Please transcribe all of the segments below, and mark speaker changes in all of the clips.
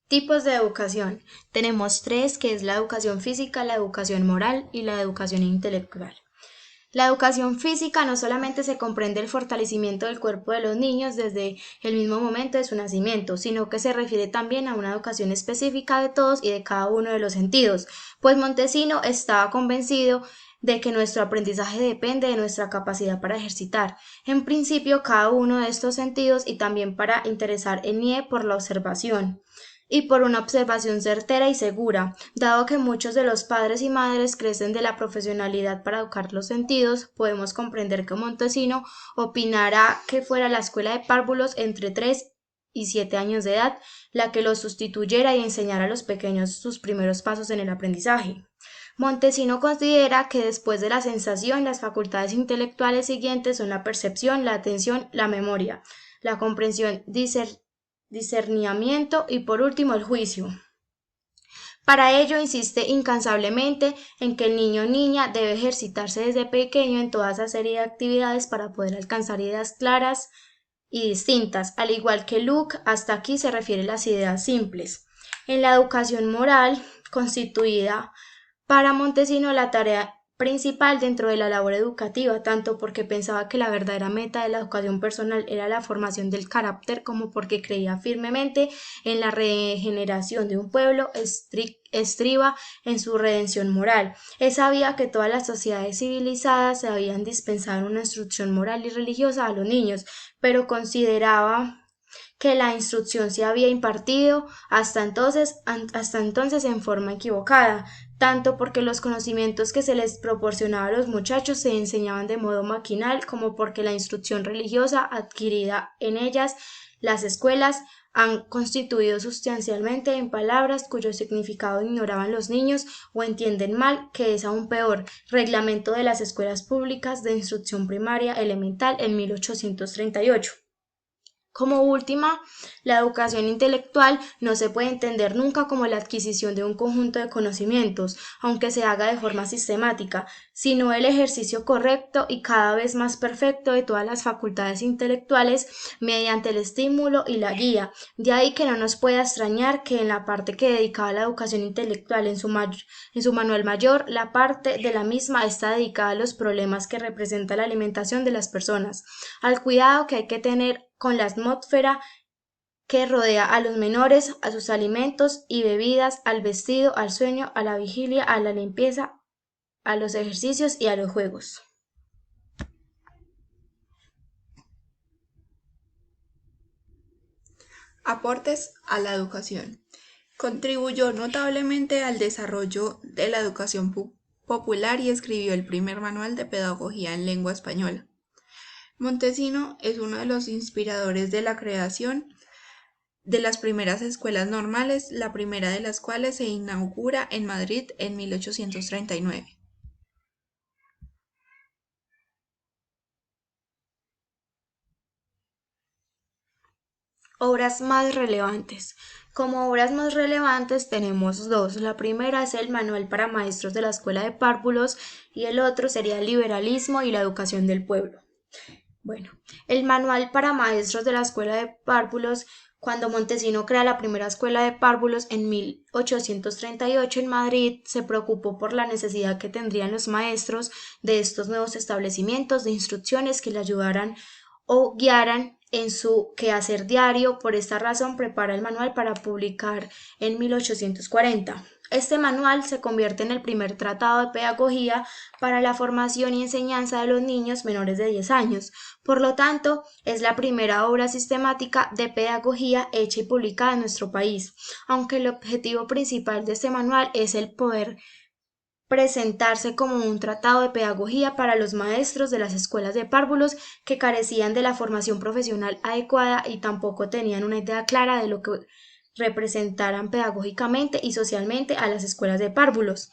Speaker 1: Tipos de educación. Tenemos tres, que es la educación física, la educación moral y la educación intelectual. La educación física no solamente se comprende el fortalecimiento del cuerpo de los niños desde el mismo momento de su nacimiento, sino que se refiere también a una educación específica de todos y de cada uno de los sentidos, pues Montesino estaba convencido de que nuestro aprendizaje depende de nuestra capacidad para ejercitar, en principio, cada uno de estos sentidos y también para interesar en NIE por la observación y por una observación certera y segura, dado que muchos de los padres y madres crecen de la profesionalidad para educar los sentidos, podemos comprender que Montesino opinara que fuera la escuela de párvulos entre 3 y 7 años de edad la que los sustituyera y enseñara a los pequeños sus primeros pasos en el aprendizaje. Montesino considera que después de la sensación, las facultades intelectuales siguientes son la percepción, la atención, la memoria, la comprensión, discernimiento y por último el juicio. Para ello insiste incansablemente en que el niño o niña debe ejercitarse desde pequeño en toda esa serie de actividades para poder alcanzar ideas claras y distintas, al igual que Luke, hasta aquí se refiere a las ideas simples. En la educación moral, constituida para Montesino la tarea principal dentro de la labor educativa, tanto porque pensaba que la verdadera meta de la educación personal era la formación del carácter, como porque creía firmemente en la regeneración de un pueblo, estriba en su redención moral. Él sabía que todas las sociedades civilizadas se habían dispensado una instrucción moral y religiosa a los niños, pero consideraba que la instrucción se había impartido hasta entonces en forma equivocada, tanto porque los conocimientos que se les proporcionaba a los muchachos se enseñaban de modo maquinal, como porque la instrucción religiosa adquirida en ellas, las escuelas, han constituido sustancialmente en palabras cuyo significado ignoraban los niños o entienden mal, que es aún peor, reglamento de las escuelas públicas de instrucción primaria elemental en 1838. Como última, la educación intelectual no se puede entender nunca como la adquisición de un conjunto de conocimientos, aunque se haga de forma sistemática, sino el ejercicio correcto y cada vez más perfecto de todas las facultades intelectuales mediante el estímulo y la guía. De ahí que no nos pueda extrañar que en la parte que dedicaba a la educación intelectual en su manual mayor, la parte de la misma está dedicada a los problemas que representa la alimentación de las personas, al cuidado que hay que tener con la atmósfera que rodea a los menores, a sus alimentos y bebidas, al vestido, al sueño, a la vigilia, a la limpieza, a los ejercicios y a los juegos.
Speaker 2: Aportes a la educación. Contribuyó notablemente al desarrollo de la educación popular y escribió el primer manual de pedagogía en lengua española. Montesino es uno de los inspiradores de la creación de las primeras escuelas normales, la primera de las cuales se inaugura en Madrid en 1839.
Speaker 1: Obras más relevantes. Como obras más relevantes tenemos dos. La primera es el Manual para Maestros de la Escuela de Párvulos y el otro sería el Liberalismo y la Educación del Pueblo. Bueno, el Manual para Maestros de la Escuela de Párvulos, cuando Montesino crea la primera escuela de párvulos en 1838 en Madrid, se preocupó por la necesidad que tendrían los maestros de estos nuevos establecimientos de instrucciones que le ayudaran o guiaran en su quehacer diario. Por esta razón prepara el manual para publicar en 1840. Este manual se convierte en el primer tratado de pedagogía para la formación y enseñanza de los niños menores de 10 años. Por lo tanto, es la primera obra sistemática de pedagogía hecha y publicada en nuestro país, aunque el objetivo principal de este manual es el poder presentarse como un tratado de pedagogía para los maestros de las escuelas de párvulos que carecían de la formación profesional adecuada y tampoco tenían una idea clara de lo que representaran pedagógicamente y socialmente a las escuelas de párvulos.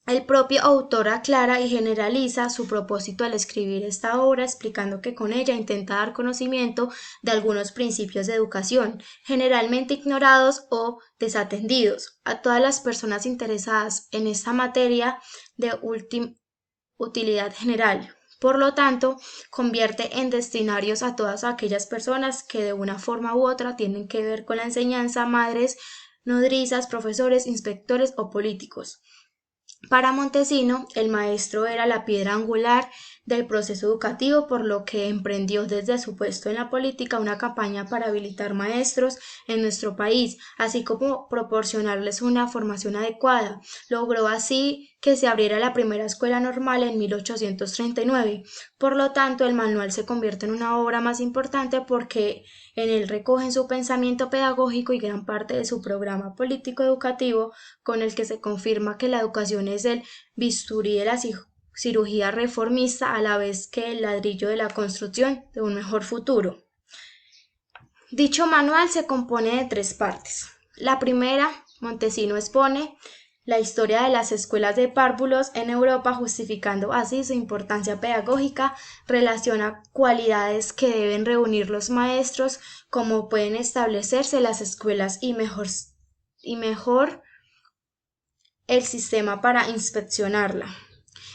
Speaker 1: El propio autor aclara y generaliza su propósito al escribir esta obra, explicando que con ella intenta dar conocimiento de algunos principios de educación, generalmente ignorados o desatendidos, a todas las personas interesadas en esta materia de utilidad general. Por lo tanto, convierte en destinarios a todas aquellas personas que de una forma u otra tienen que ver con la enseñanza, madres, nodrizas, profesores, inspectores o políticos. Para Montesino, el maestro era la piedra angular del proceso educativo, por lo que emprendió desde su puesto en la política una campaña para habilitar maestros en nuestro país, así como proporcionarles una formación adecuada. Logró así que se abriera la primera escuela normal en 1839. Por lo tanto, el manual se convierte en una obra más importante porque en él recogen su pensamiento pedagógico y gran parte de su programa político educativo, con el que se confirma que la educación es el bisturí de la cirugía reformista a la vez que el ladrillo de la construcción de un mejor futuro. Dicho manual se compone de 3 partes. La primera, Montesino expone la historia de las escuelas de párvulos en Europa, justificando así su importancia pedagógica, relaciona cualidades que deben reunir los maestros, como pueden establecerse las escuelas y mejor el sistema para inspeccionarla.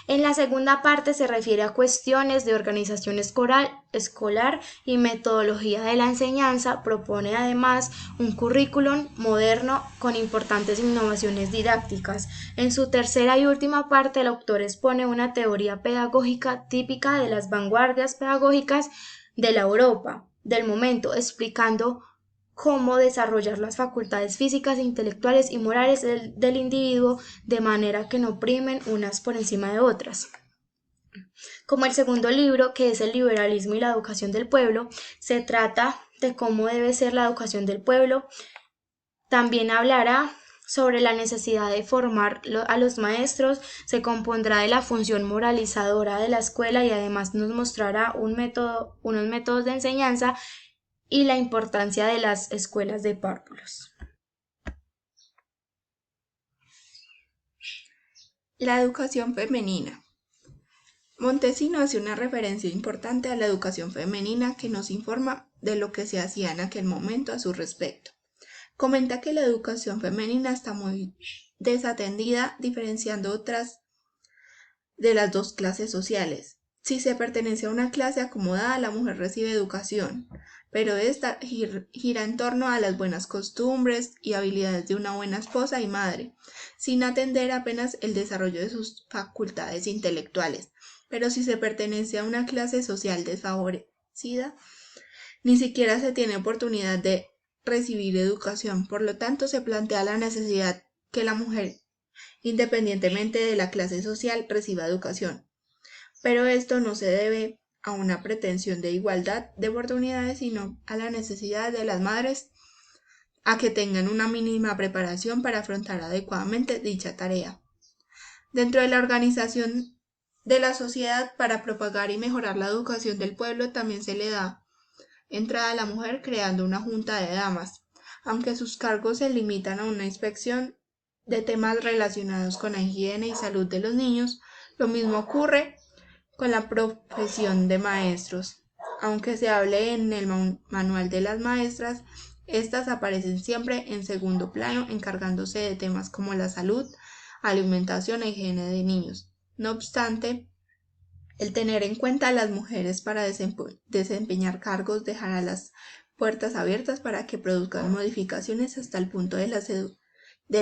Speaker 1: En la segunda parte se refiere a cuestiones de organización escolar y metodología de la enseñanza. Propone además un currículum moderno con importantes innovaciones didácticas. En su tercera y última parte, el autor expone una teoría pedagógica típica de las vanguardias pedagógicas de la Europa del momento, explicando cómo desarrollar las facultades físicas, intelectuales y morales del individuo de manera que no primen unas por encima de otras. Como el segundo libro, que es El liberalismo y la educación del pueblo, se trata de cómo debe ser la educación del pueblo. También hablará sobre la necesidad de formar a los maestros, se compondrá de la función moralizadora de la escuela y además nos mostrará unos métodos de enseñanza y la importancia de las escuelas de párvulos.
Speaker 2: La educación femenina. Montesino hace una referencia importante a la educación femenina que nos informa de lo que se hacía en aquel momento a su respecto. Comenta que la educación femenina está muy desatendida, diferenciando otras de las dos clases sociales. Si se pertenece a una clase acomodada, la mujer recibe educación, pero esta gira en torno a las buenas costumbres y habilidades de una buena esposa y madre, sin atender apenas el desarrollo de sus facultades intelectuales. Pero si se pertenece a una clase social desfavorecida, ni siquiera se tiene oportunidad de recibir educación. Por lo tanto, se plantea la necesidad que la mujer, independientemente de la clase social, reciba educación. Pero esto no se debe a una pretensión de igualdad de oportunidades, sino a la necesidad de las madres a que tengan una mínima preparación para afrontar adecuadamente dicha tarea. Dentro de la organización de la sociedad para propagar y mejorar la educación del pueblo, también se le da entrada a la mujer creando una junta de damas, aunque sus cargos se limitan a una inspección de temas relacionados con la higiene y salud de los niños. Lo mismo ocurre con la profesión de maestros. Aunque se hable en el manual de las maestras, estas aparecen siempre en segundo plano, encargándose de temas como la salud, alimentación e higiene de niños. No obstante, el tener en cuenta a las mujeres para desempeñar cargos dejará las puertas abiertas para que produzcan modificaciones hasta el punto de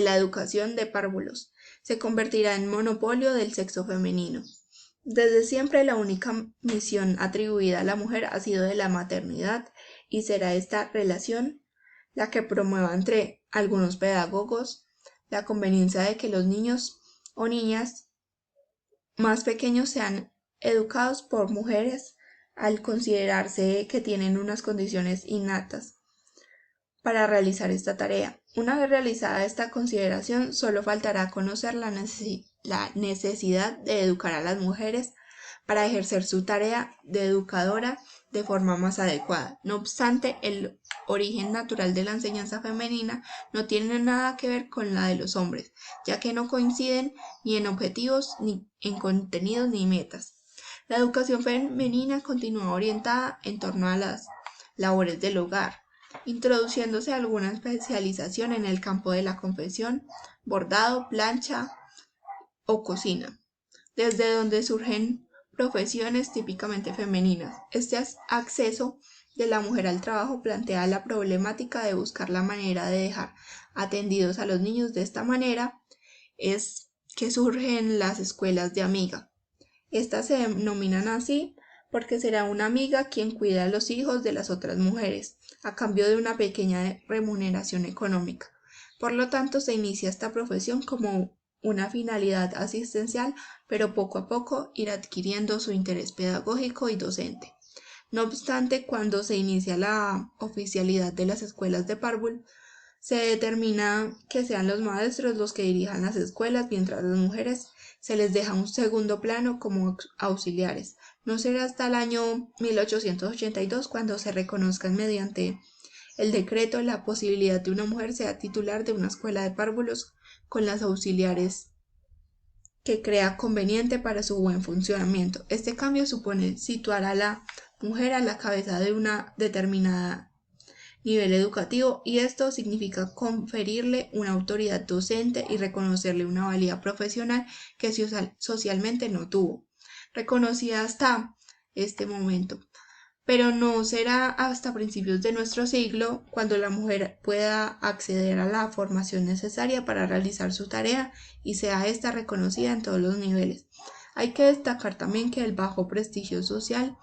Speaker 2: la educación de párvulos. Se convertirá en monopolio del sexo femenino. Desde siempre la única misión atribuida a la mujer ha sido de la maternidad, y será esta relación la que promueva entre algunos pedagogos la conveniencia de que los niños o niñas más pequeños sean educados por mujeres, al considerarse que tienen unas condiciones innatas para realizar esta tarea. Una vez realizada esta consideración, solo faltará conocer la necesidad de educar a las mujeres para ejercer su tarea de educadora de forma más adecuada. No obstante, el origen natural de la enseñanza femenina no tiene nada que ver con la de los hombres, ya que no coinciden ni en objetivos, ni en contenidos, ni metas. La educación femenina continúa orientada en torno a las labores del hogar, introduciéndose alguna especialización en el campo de la confección, bordado, plancha o cocina, desde donde surgen profesiones típicamente femeninas. Este acceso de la mujer al trabajo plantea la problemática de buscar la manera de dejar atendidos a los niños de esta manera es que surgen las escuelas de amiga. Estas se denominan así porque será una amiga quien cuida a los hijos de las otras mujeres, a cambio de una pequeña remuneración económica. Por lo tanto, se inicia esta profesión como una finalidad asistencial, pero poco a poco irá adquiriendo su interés pedagógico y docente. No obstante, cuando se inicia la oficialidad de las escuelas de párvulo, se determina que sean los maestros los que dirijan las escuelas, mientras las mujeres se les deja un segundo plano como auxiliares. No será hasta el año 1882 cuando se reconozcan mediante el decreto la posibilidad de una mujer sea titular de una escuela de párvulos con las auxiliares que crea conveniente para su buen funcionamiento. Este cambio supone situar a la mujer a la cabeza de una determinada nivel educativo y esto significa conferirle una autoridad docente y reconocerle una valía profesional que socialmente no tuvo, reconocida hasta este momento. Pero no será hasta principios de nuestro siglo cuando la mujer pueda acceder a la formación necesaria para realizar su tarea y sea ésta reconocida en todos los niveles. Hay que destacar también que el bajo prestigio social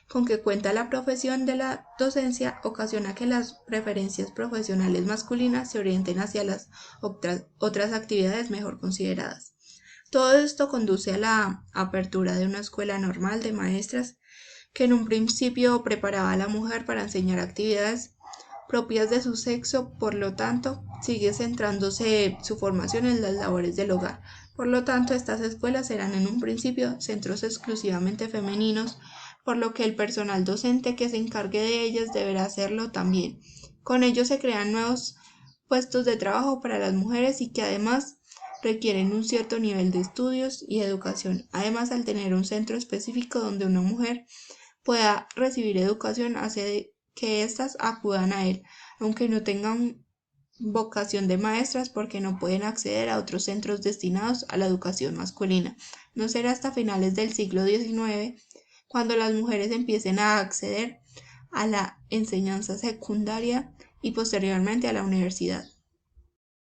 Speaker 2: con que cuenta la profesión de la docencia ocasiona que las preferencias profesionales masculinas se orienten hacia las otras actividades mejor consideradas. Todo esto conduce a la apertura de una escuela normal de maestras que en un principio preparaba a la mujer para enseñar actividades propias de su sexo, por lo tanto, sigue centrándose su formación en las labores del hogar. Por lo tanto, estas escuelas serán en un principio centros exclusivamente femeninos, por lo que el personal docente que se encargue de ellas deberá hacerlo también. Con ello se crean nuevos puestos de trabajo para las mujeres y que además requieren un cierto nivel de estudios y educación. Además, al tener un centro específico donde una mujer pueda recibir educación hace que éstas acudan a él, aunque no tengan vocación de maestras porque no pueden acceder a otros centros destinados a la educación masculina. No será hasta finales del siglo XIX cuando las mujeres empiecen a acceder a la enseñanza secundaria y posteriormente a la universidad.